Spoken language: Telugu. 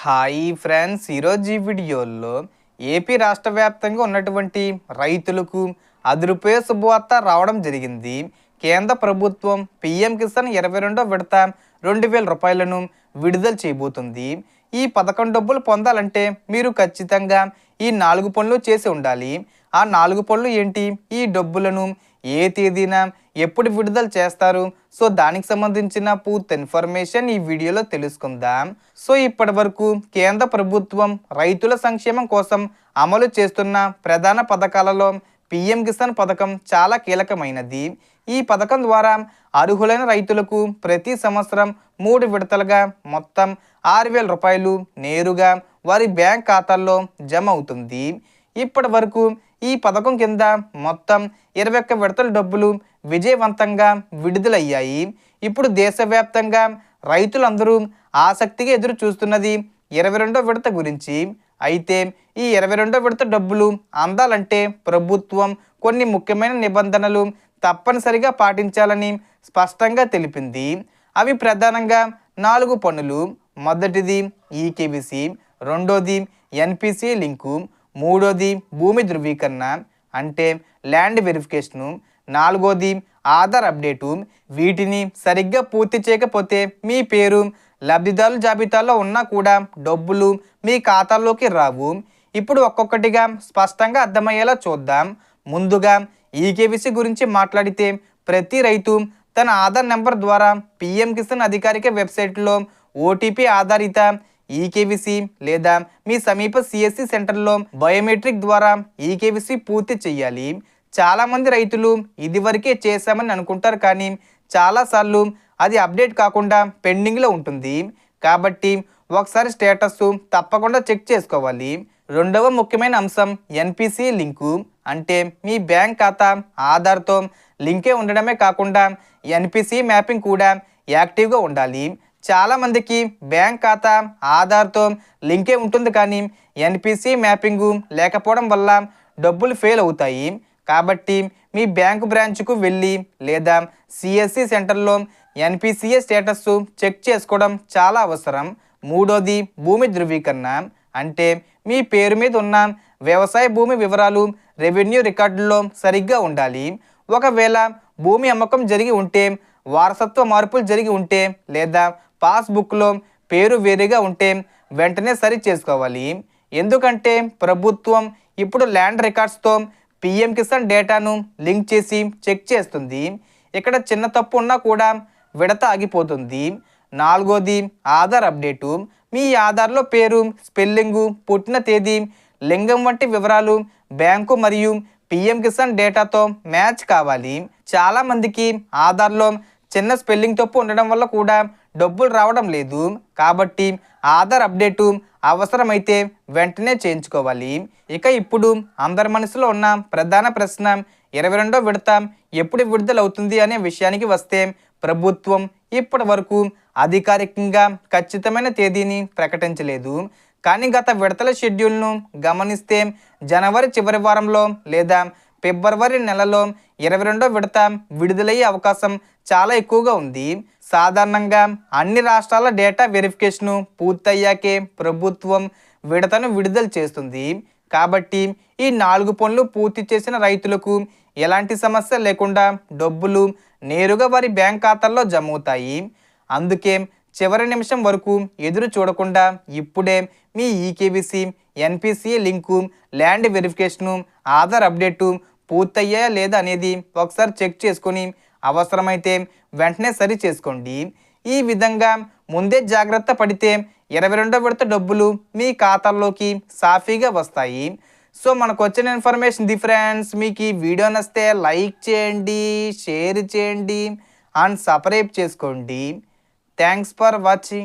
హాయ్ ఫ్రెండ్స్, ఈరోజు ఈ వీడియోలో ఏపీ రాష్ట్ర వ్యాప్తంగా ఉన్నటువంటి రైతులకు అదిరిపోయే శుభవార్త రావడం జరిగింది. కేంద్ర ప్రభుత్వం పీఎం కిసాన్ 22వ విడత 2,000 రూపాయలను విడుదల చేయబోతుంది. ఈ పథకం డబ్బులు పొందాలంటే మీరు ఖచ్చితంగా ఈ 4 పనులు చేసి ఉండాలి. ఆ 4 పనులు ఏంటి? ఈ డబ్బులను ఏ తేదీన ఎప్పుడు విడుదల చేస్తారు? సో దానికి సంబంధించిన పూర్తి ఇన్ఫర్మేషన్ ఈ వీడియోలో తెలుసుకుందాం. సో ఇప్పటి వరకు కేంద్ర ప్రభుత్వం రైతుల సంక్షేమం కోసం అమలు చేస్తున్న ప్రధాన పథకాలలో పీఎం కిసాన్ పథకం చాలా కీలకమైనది. ఈ పథకం ద్వారా అర్హులైన రైతులకు ప్రతి సంవత్సరం 3 విడతలుగా మొత్తం 6,000 రూపాయలు నేరుగా వారి బ్యాంక్ ఖాతాల్లో జమ అవుతుంది. ఇప్పటి వరకు ఈ పథకం కింద మొత్తం 21 విడతల డబ్బులు విజయవంతంగా విడుదలయ్యాయి. ఇప్పుడు దేశవ్యాప్తంగా రైతులందరూ ఆసక్తిగా ఎదురు చూస్తున్నది 22వ విడత గురించి. అయితే ఈ 22వ విడత డబ్బులు అందాలంటే ప్రభుత్వం కొన్ని ముఖ్యమైన నిబంధనలు తప్పనిసరిగా పాటించాలని స్పష్టంగా తెలిపింది. అవి ప్రధానంగా 4 పనులు. మొదటిది ఈకేవీసీ, రెండోది ఎన్పిసి లింకు, మూడోది భూమి ధృవీకరణ అంటే ల్యాండ్ వెరిఫికేషను, నాలుగోది ఆధార్ అప్డేటు. వీటిని సరిగ్గా పూర్తి చేయకపోతే మీ పేరు లబ్ధిదారుల జాబితాలో ఉన్నా కూడా డబ్బులు మీ ఖాతాల్లోకి రావు. ఇప్పుడు ఒక్కొక్కటిగా స్పష్టంగా అర్థమయ్యేలా చూద్దాం. ముందుగా ఈకేవీసీ గురించి మాట్లాడితే ప్రతి రైతు తన ఆధార్ నెంబర్ ద్వారా పీఎం కిసాన్ అధికారిక వెబ్సైట్లో ఓటీపీ ఆధారిత ఈకేవీసీ లేదా మీ సమీప సిఎస్సి సెంటర్లో బయోమెట్రిక్ ద్వారా ఈకేవీసీ పూర్తి చేయాలి. చాలామంది రైతులు ఇదివరకే చేశామని అనుకుంటారు, కానీ చాలాసార్లు అది అప్డేట్ కాకుండా పెండింగ్లో ఉంటుంది. కాబట్టి ఒకసారి స్టేటస్ తప్పకుండా చెక్ చేసుకోవాలి. రెండవ ముఖ్యమైన అంశం ఎన్పిసి లింకు అంటే మీ బ్యాంక్ ఖాతా ఆధార్తో లింకే ఉండడమే కాకుండా ఎన్పిసి మ్యాపింగ్ కూడా యాక్టివ్గా ఉండాలి. చాలామందికి బ్యాంక్ ఖాతా ఆధార్తో లింకే ఉంటుంది, కానీ ఎన్పిసి మ్యాపింగు లేకపోవడం వల్ల డబ్బులు ఫెయిల్ అవుతాయి. కాబట్టి మీ బ్యాంకు బ్రాంచ్కు వెళ్ళి లేదా సిఎస్సి సెంటర్లో ఎన్పిసిఏ స్టేటస్ చెక్ చేసుకోవడం చాలా అవసరం. మూడోది భూమి ధృవీకరణ అంటే మీ పేరు మీద ఉన్న వ్యవసాయ భూమి వివరాలు రెవెన్యూ రికార్డుల్లో సరిగ్గా ఉండాలి. ఒకవేళ భూమి అమ్మకం జరిగి ఉంటే, వారసత్వ మార్పులు జరిగి ఉంటే లేదా పాస్బుక్లో పేరు వేరేగా ఉంటే వెంటనే సరి చేసుకోవాలి. ఎందుకంటే ప్రభుత్వం ఇప్పుడు ల్యాండ్ రికార్డ్స్తో పీఎం కిసాన్ డేటాను లింక్ చేసి చెక్ చేస్తుంది. ఇక్కడ చిన్న తప్పు ఉన్నా కూడా విడత ఆగిపోతుంది. నాలుగోది ఆధార్ అప్డేటు. మీ ఆధార్లో పేరు, స్పెల్లింగు, పుట్టిన తేదీ, లింగం వంటి వివరాలు బ్యాంకు మరియు పీఎం కిసాన్ డేటాతో మ్యాచ్ కావాలి. చాలామందికి ఆధార్లో చిన్న స్పెల్లింగ్ తప్పు ఉండడం వల్ల కూడా డబ్బులు రావడం లేదు. కాబట్టి ఆధార్ అప్డేటు అవసరమైతే వెంటనే చేయించుకోవాలి. ఇక ఇప్పుడు అందరి మనసులో ఉన్న ప్రధాన ప్రశ్న 22వ విడత ఎప్పుడు విడుదలవుతుంది అనే విషయానికి వస్తే, ప్రభుత్వం ఇప్పటి వరకు అధికారికంగా ఖచ్చితమైన తేదీని ప్రకటించలేదు. కానీ గత విడతల షెడ్యూల్ను గమనిస్తే జనవరి చివరి వారంలో లేదా ఫిబ్రవరి నెలలో 22వ విడత విడుదలయ్యే అవకాశం చాలా ఎక్కువగా ఉంది. సాధారణంగా అన్ని రాష్ట్రాల డేటా వెరిఫికేషను పూర్తయ్యాకే ప్రభుత్వం విడతను విడుదల చేస్తుంది. కాబట్టి ఈ 4 పనులు పూర్తి చేసిన రైతులకు ఎలాంటి సమస్య లేకుండా డబ్బులు నేరుగా వారి బ్యాంక్ ఖాతాల్లో జమ అవుతాయి. అందుకే చివరి నిమిషం వరకు ఎదురు చూడకుండా ఇప్పుడే మీ eKYC, NPCI link, land verification, Aadhaar update పూర్తయ్యాయా లేదా అనేది ఒకసారి చెక్ చేసుకొని అవసరమైతే వెంటనే సరి చేసుకోండి. ఈ విధంగా ముందే జాగ్రత్త పడితే 22వ విడత డబ్బులు మీ ఖాతాల్లోకి సాఫీగా వస్తాయి. సో మనకు వచ్చిన ఇన్ఫర్మేషన్ ది ఫ్రెండ్స్. మీకు ఈ వీడియో నచ్చితే లైక్ చేయండి, షేర్ చేయండి అండ్ సబ్స్క్రైబ్ చేసుకోండి. Thanks for watching.